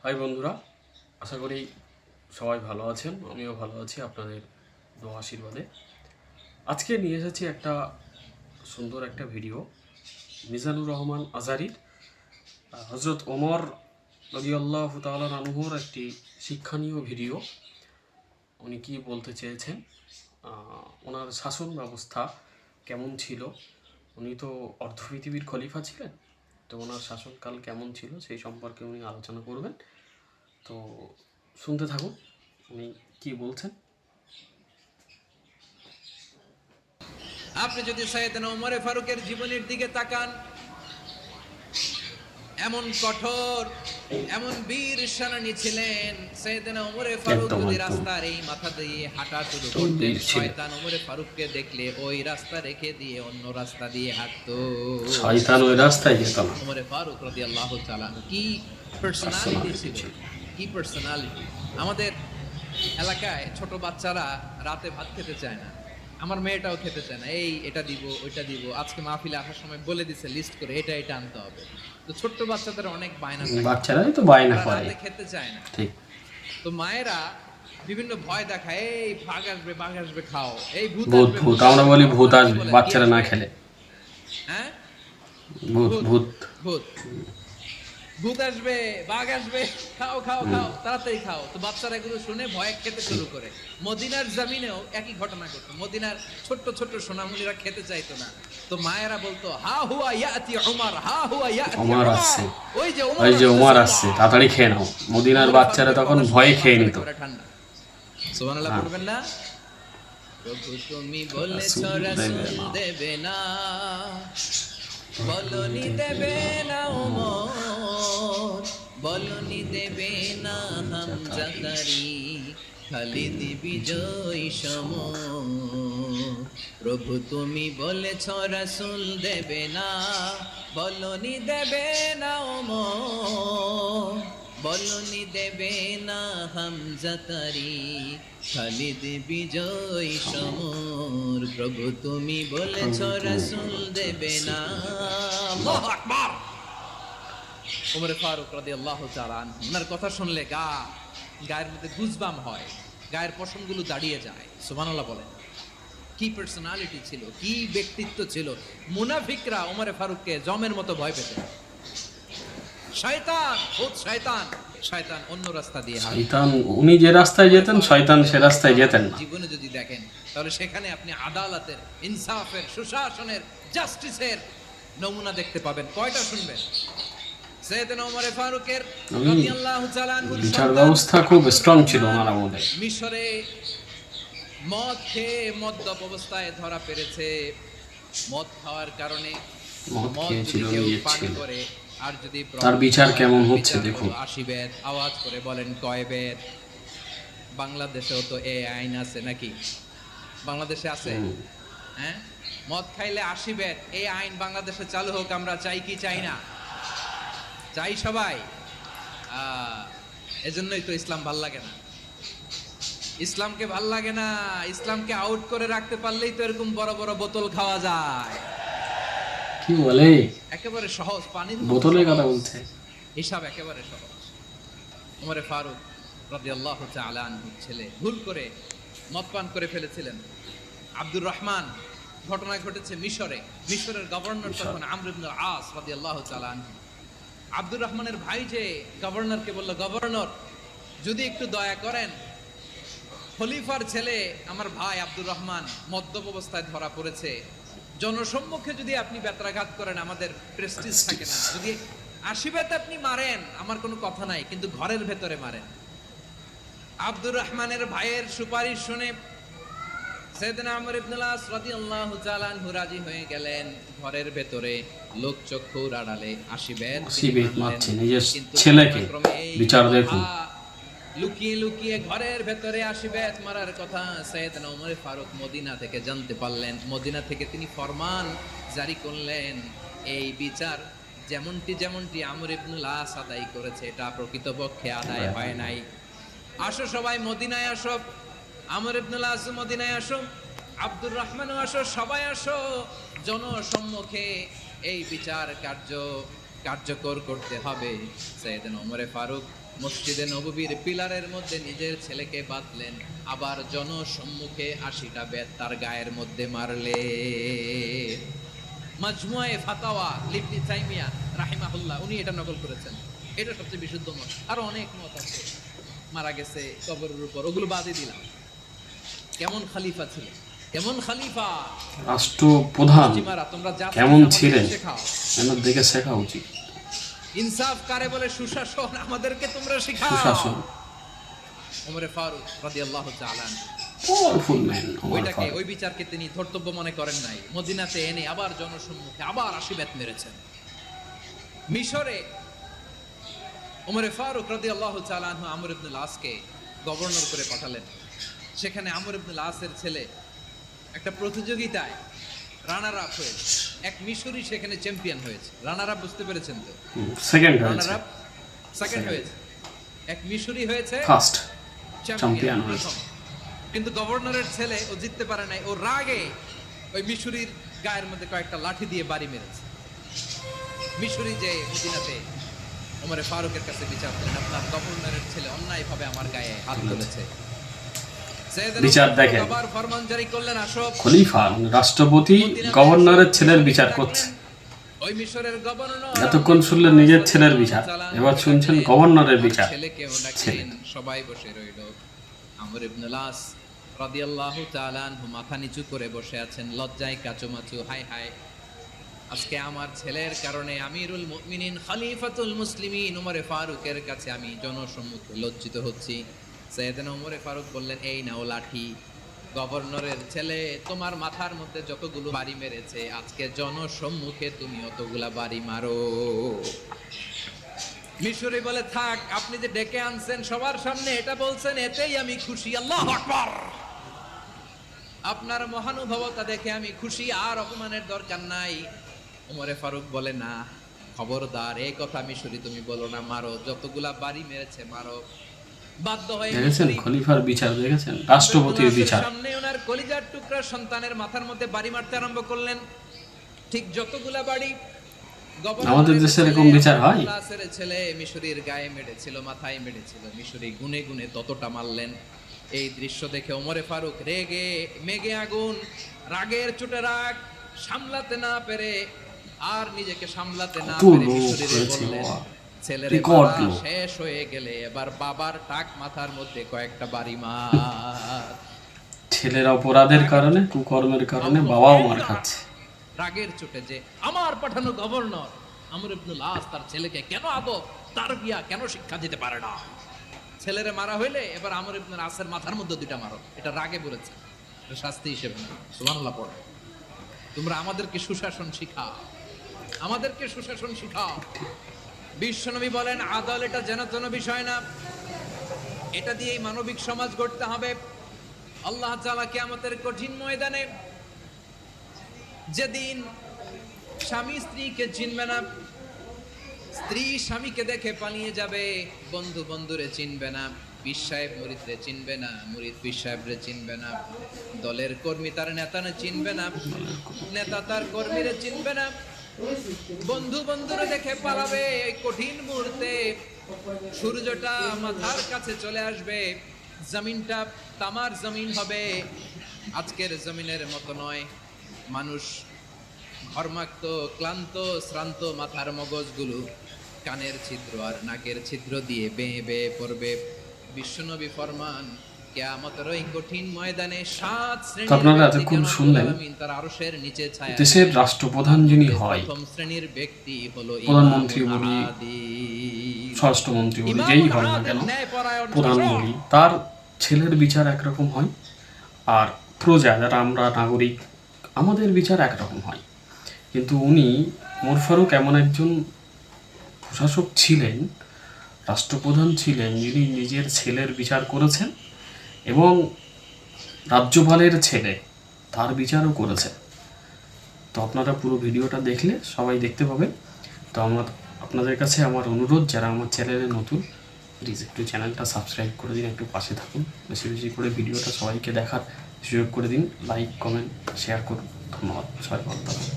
High বন্ধুরা, আশা করি সবাই ভালো আছেন। আমিও ভালো আছি আপনাদের দোয়া আশীর্বাদে। আজকে নিয়ে এসেছি একটা সুন্দর একটা ভিডিও, মিজানুর রহমান আজহারীর হজরত ওমর রাদিয়াল্লাহু তাআলা আনহুর একটি শিক্ষণীয় ভিডিও। উনি কী বলতে চেয়েছেন, ওনার শাসন ব্যবস্থা কেমন ছিল। উনি তো অর্ধ পৃথিবীর খলিফা ছিলেন, তো ওনার শাসনকাল কেমন ছিল সেই সম্পর্কে উনি আলোচনা করবেন। তো শুনতে থাকুন উনি কি বলছেন। আপনি যদি সাইয়েদনা ওমর ফারুকের জীবনের দিকে তাকান, এমন কঠোর, এমন বীর সেনানী ছিলেন। সাইয়েদনা ওমর ফারুক যদি রাস্তার এই মাথা দিয়ে হাঁটা শুরু করতেন, শয়তান ওমর ফারুককে দেখলে ওই রাস্তা রেখে দিয়ে অন্য রাস্তা দিয়ে হাঁটতো। শয়তান ওই রাস্তায় যেত না। ওমর ফারুক রাদিয়াল্লাহু তাআলা কি পার্সোনালিটি ছিল, কি পার্সোনালিটি। আমাদের এলাকায় ছোট বাচ্চারা রাতে ভাত খেতে চায় না, আমার মেয়েটাও খেতে চায় না। এটা দিব ওইটা দিব, আজকে মাহফিলে আসার সময় বলে দিছে লিস্ট করে এটা এটা আনতে হবে। তো ছোট্ট বাচ্চাদের অনেক বায়না থাকে, বাচ্চারাই তো বায়না করে, রাতে খেতে চায় না। ঠিক। তো মায়েরা বিভিন্ন ভয় দেখায়, এই বাঘ আসবে খাও, এই ভূত ভূত ভূত আমরা বলি ভূত আসবে বাচ্চারা না খেলে। হ্যাঁ, ভূত ভূত ভূত ভূত আসবে, বাঘ আসবে, খাও খাও খাও, তাড়াতাড়ি খাও। তো বাচ্চারা এগুলো শুনে ভয়ে খেতে শুরু করে। মদিনার জমিনেও একই ঘটনা ঘটতো। মদিনার ছোট্ট ছোট্ট সোনামণিরা খেতে চাইতো না, তো মায়েরা বলতো হা হুয়া ইয়াতি উমর, হা হুয়া ইয়াতি ওমর উমর, আসছে, ওই যে ওমর আসছে, তাড়াতাড়ি খেয়ে নাও। মদিনার বাচ্চারা তখন ভয়ে খেয়ে নিত। ঠান্ডা সুবহানাল্লাহ পড়বেন না? প্রভু তুমি বলেছ রাসূল দেবে না, বলনি দেবে না ওমর, বলনি দেবে না হামজাতারি, খালিদ বিজয় সমর। প্রভু তুমি বলেছ রাসূল দেবে না, বলনি দেবে না ওমর, বলনি দেবে না হামজাতারি, খালিদ বিজয় সমর। প্রভু তুমি বলেছ রাসূল দেবে না। আল্লাহু আকবার। ওমর ফারুক রাদিয়াল্লাহু তাআলা আনহু, ওনার কথা শুনলে গায়ের মধ্যে গুজবাম হয়, গায়ের পশমগুলো দাঁড়িয়ে যায়। সুবহানাল্লাহ বলেন। কি পার্সোনালিটি ছিল, কি ব্যক্তিত্ব ছিল। মুনাফিকরা ওমর ফারুককে জমের মতো ভয় পেত। শয়তান, ভূত শয়তান, শয়তান অন্য রাস্তা দিয়ে হাঁটে। শয়তান উনি যে রাস্তায় যেতেন, শয়তান সে রাস্তায় যেতেন না। জীবনে যদি দেখেন তাহলে সেখানে আপনি আদালতের, ইনসাফের, সুশাসনের, জাস্টিসের নমুনা দেখতে পাবেন। কয়টা শুনবেন? সাইয়েদনা ওমর ফারুকের রাদিয়াল্লাহু তাআলা আনহু বিচার ব্যবস্থা খুব স্ট্রং ছিল ওনার আমলে। মিশরে মদ খেয়ে মদ্যপ অবস্থায় ধরা পড়েছে। মদ খাওয়ার কারণে মদ মদ খেয়েছিল, যদি কেউ ইয়ে পান ছিল। করে, আর যদি তার বিচার কেমন হচ্ছে দেখুন। 80 বেদ। আওয়াজ করে বলেন কয় বেদ? বাংলাদেশেও তো এই আইন আছে নাকি? বাংলাদেশে আছে? হ্যাঁ, মদ খাইলে 80 বেদ, এই আইন বাংলাদেশে চালু হোক। আমরা চাই কি চাই না? চাই সবাই। এজন্যই তো ইসলাম ভাল লাগে না। ইসলামকে ভাল লাগে না। ইসলামকে আউট করে রাখতে পারলেই তো এরকম বড় বড় বোতল খাওয়া যায়। কি বলে, একেবারে সহজ, পানির বোতলের কথা বলছে। হিসাব একেবারে সহজ। ওমর ফারুক রাদিয়াল্লাহু তাআলা আনহুর ছেলে ভুল করে মদ পান করে ফেলেছিলেন। আব্দুর রহমান, ঘটনা ঘটেছে মিশরে। মিশরের গভর্নর তখন আমর ইবনে আস রাদিয়াল্লাহু তাআলা আনহু। আব্দুর রহমানের ভাই যে গভর্নরকে বলল, গভর্নর যদি একটু দয়া করেন, খলিফার ছেলে আমার ভাই আব্দুর রহমান মদ্যপ অবস্থায় ধরা পড়েছে, জনসম্মুখে যদি আপনি বেত্রাঘাত করেন আমাদের প্রেস্টিজ থাকে না। যদি 80 বেত আপনি মারেন আমার কোনো কথা নাই, কিন্তু ঘরের ভেতরে মারেন। আব্দুর রহমানের ভাইয়ের সুপারিশ শুনে সাইয়েদনা আমর ইবনে আস রাদিয়াল্লাহু তাআলা আনহু রাজি হয়ে গেলেন। ঘরের ভেতরে লোকচক্ষুর আড়ালে 80 বেত মারছেন নিজের ছেলেকে। বিচার দেখুন। লুকিয়ে লুকিয়ে ঘরের ভেতরে 80 বেত মারার কথা সাইয়েদনা ওমর ফারুক মদিনা থেকে জানতে পারলেন। মদিনা থেকে তিনি ফরমান জারি করলেন, এই বিচার যেমনটি আমর ইবনে আস আদায় করেছে, এটা প্রকৃতপক্ষে আদায় হয় নাই। আসো সবাই মদিনায় আসো, আমর ইবনে আস মদিনায় আসো, আব্দুর রহমানও আসো, সবাই আসো, জনসম্মুখে এই বিচার কার্য কার্যকর করতে হবে। সাইয়েদনা ওমরে ফারুক মসজিদে নববীর পিলারের মধ্যে নিজের ছেলেকে বাঁধলেন, আবার জনসম্মুখে ৮০টা বেত তার গায়ের মধ্যে মারলে। মাজমুয়ে ফাতাওয়া ইবনে তাইমিয়া রাহিমাহুল্লাহ উনি এটা নকল করেছেন। এটা সবচেয়ে বিশুদ্ধ মত। আরো অনেক মত আছে, মারা গেছে কবরের উপর, ওগুলো বাদই দিলাম। কেমন খলিফা ছিলেন, কেমন খলিফা, রাষ্ট্রপ্রধান পশ্চিমারা তোমরা যা কেমন আমাদেরকে ছিলেন শেখাও। এনার দেখে শেখা উচিত। ইনসাফ কারে বলে, সুশাসন, আমাদেরকে তোমরা শেখাও। সুশাসন। ওমরে ফারুক রাদিয়াল্লাহু তাআলা পাওয়ারফুল ম্যান ওমর ওইটাকে, ফারুক। ওই বিচারকে তিনি ধর্তব্য মনে করেন নাই। মদিনাতে এনে আবার জনসম্মুখে আবার ৮০ বেত মেরেছেন। মিশরে ওমরে ফারুক রাদিয়াল্লাহু তাআলা আনহু আমর ইবনুল আসকে গভর্নর করে পাঠালেন। সেখানে আমর ইবনুল আসের ছেলে একটা প্রতিযোগিতায় রানার আপ হয়েছে। এক মিশরি সেখানে চ্যাম্পিয়ন হয়েছে। রানার আপ বুঝতে পেরেছেন তো? সেকেন্ড রানার হয়েছে, আপ সেকেন্ড হয়েছে, এক মিশরি হয়েছে ফার্স্ট চ্যাম্পিয়ন চ্যাম্পিয়ন হয়েছে। প্রথম। কিন্তু গভর্নরের ছেলে ও জিততে পারে নাই। ও রাগে ওই মিশরির গায়ের মধ্যে কয়েকটা লাঠি দিয়ে বাড়ি মেরেছে। মিশরি যে মদিনাতে ওমরে ফারুকের কাছে বিচার করলেন, আপনার গভর্নরের ছেলে অন্যায়ভাবে আমার গায়ে হাত তুলেছে। বিচার দেখেন, আবার ফরমান জারি করলেন, আসো। খলিফা রাষ্ট্রপতি গভর্নরের ছেলের বিচার করছে। ওই মিশরের গভর্নর এতক্ষণ শুনলেন নিজের ছেলের বিচার, এবার শুনছেন গভর্নরের বিচার। ছেলেকেও ডাকলেন, সবাই বসে রইল। আমর ইবনুল আস রাদিয়াল্লাহু তাআলা আনহু মাথা নিচু করে বসে আছেন, লজ্জায় কাচুমাচু। হায় হায়, আজকে আমার ছেলের কারণে আমিরুল মুমিনিন খলিফাতুল মুসলিমিন ওমরে ফারুকের কাছে আমি জনসম্মুখে লজ্জিত হচ্ছি। সাইয়েদনা ওমরে ফারুক বললেন, এই নাও লাঠি। গভর্নরের ছেলে তোমার মাথার মধ্যে যতগুলো বাড়ি মেরেছে, আজকে জনসম্মুখে তুমি অতগুলা বাড়ি মারো। মিশরি বলে, থাক, আপনি যে ডেকে আনছেন সবার সামনে এটা বলছেন, এতেই আমি খুশি। আল্লাহু আকবার। আপনার মহানুভবতা দেখে আমি খুশি, আর অপমানের দরকার নাই। ওমরে ফারুক বলে, না, খবরদার, এই কথা মিশরি তুমি বলো না, মারো, যতগুলা বাড়ি মেরেছে মারো। বাধ্য হয়ে দেখেছেন খলিফার বিচার, দেখেছেন রাষ্ট্রপতির বিচার। সামনে ওনার কলিজার টুকরা সন্তানের মাথার মধ্যে বাড়ি মারতে আরম্ভ করলেন। ঠিক যতগুলা বাড়ি আমাদের দেশে এরকম বিচার হয়? ছেলে মিশরির গায়ে মেরেছিল, মাথায় মেরেছিল, মিশরি গুনে গুনে ততটা মারলেন। এই দৃশ্য দেখে ওমরে ফারুক রেগে মেগে আগুন, রাগের চোটে রাগ সামলাতে না পেরে, আর নিজেকে সামলাতে না পেরে মিশরিরে বললেন, ছেলের মারা শেষ হয়ে গেলে এবার বাবার টাক মাথার মধ্যে কয়েকটা বাড়ি মার। ছেলের অপরাধের কারণে, কুকর্মের কারণে বাবাও মার খাচ্ছে। রাগের চোটে যে আমার পাঠানো গভর্নর আমর ইবনুল আস তার ছেলেকে কেন আদব তারবিয়া কেন শিক্ষা দিতে পারে না। ছেলেরে মারা হইলে এবার আমর ইবনুল আসের মাথার মধ্যে দুইটা মারো। এটা রাগে বলেছে, এটা শাস্তি হিসেবে না। সুবহানাল্লাহ পড়ো। তোমরা আমাদেরকে সুশাসন শিখাও, আমাদেরকে সুশাসন শিখাও। বিশ্বনবী বলেন, আদল এটা যেন তেন বিষয় না, এটা দিয়েই মানবিক সমাজ গড়তে হবে। আল্লাহ তাআলা কিয়ামতের কঠিন ময়দানে, যেদিন স্বামী স্ত্রীকে চিনবে না, স্ত্রী স্বামীকে দেখে পালিয়ে যাবে, বন্ধু বন্ধুরে চিনবে না, পীর সাহেব মুরিদরে চিনবে না, মুরিদ পীর সাহেবরে চিনবে না, দলের কর্মী তার নেতারে চিনবে না, নেতা তার কর্মীরে চিনবে না, বন্ধু বন্ধুরে দেখে পালাবে। এই কঠিন মুহূর্তে সূর্যটা মাথার কাছে চলে আসবে, জমিনটা তামার জমিন হবে, আজকের জমিনের মতো নয়। মানুষ ঘর্মাক্ত, ক্লান্ত, শ্রান্ত মাথার মগজগুলো কানের ছিদ্র আর নাকের ছিদ্র দিয়ে বেয়ে বেয়ে পড়বে। বিশ্বনবী ফরমান, কিয়ামতের ওই কঠিন ময়দানে 7 শ্রেণীর আপনারা এতক্ষণ শুনলেন তার আরশের নিচে ছায়া দেশের রাষ্ট্রপ্রধান যিনি হয়, প্রথম শ্রেণীর ব্যক্তি হলো প্রধানমন্ত্রী বলি, স্বরাষ্ট্রমন্ত্রী বলি, যেই হয় না কেন, প্রধান বলি, তার ছেলের বিচার একরকম হয়, আর প্রজা যারা আমরা নাগরিক, আমাদের বিচার একরকম হয়। কিন্তু উনি ওমর ফারুক এমন একজন প্রশাসক ছিলেন, রাষ্ট্রপ্রধান ছিলেন, যিনি নিজের ছেলের বিচার করেছেন এবং রাজ্যপালের ছেলে তার বিচারও করেছেন। তো আপনারা পুরো ভিডিওটা দেখলে সবাই দেখতে পাবেন। তো আপনাদের কাছে আমার অনুরোধ, যারা আমার চ্যানেলে নতুন, প্লিজ একটু চ্যানেলটা সাবস্ক্রাইব করে দিন, একটু পাশে থাকুন, বেশি বেশি করে ভিডিওটা সবাইকে দেখার সুযোগ করে দিন, লাইক কমেন্ট শেয়ার করুন। ধন্যবাদ, সবাই ভালো থাকুন।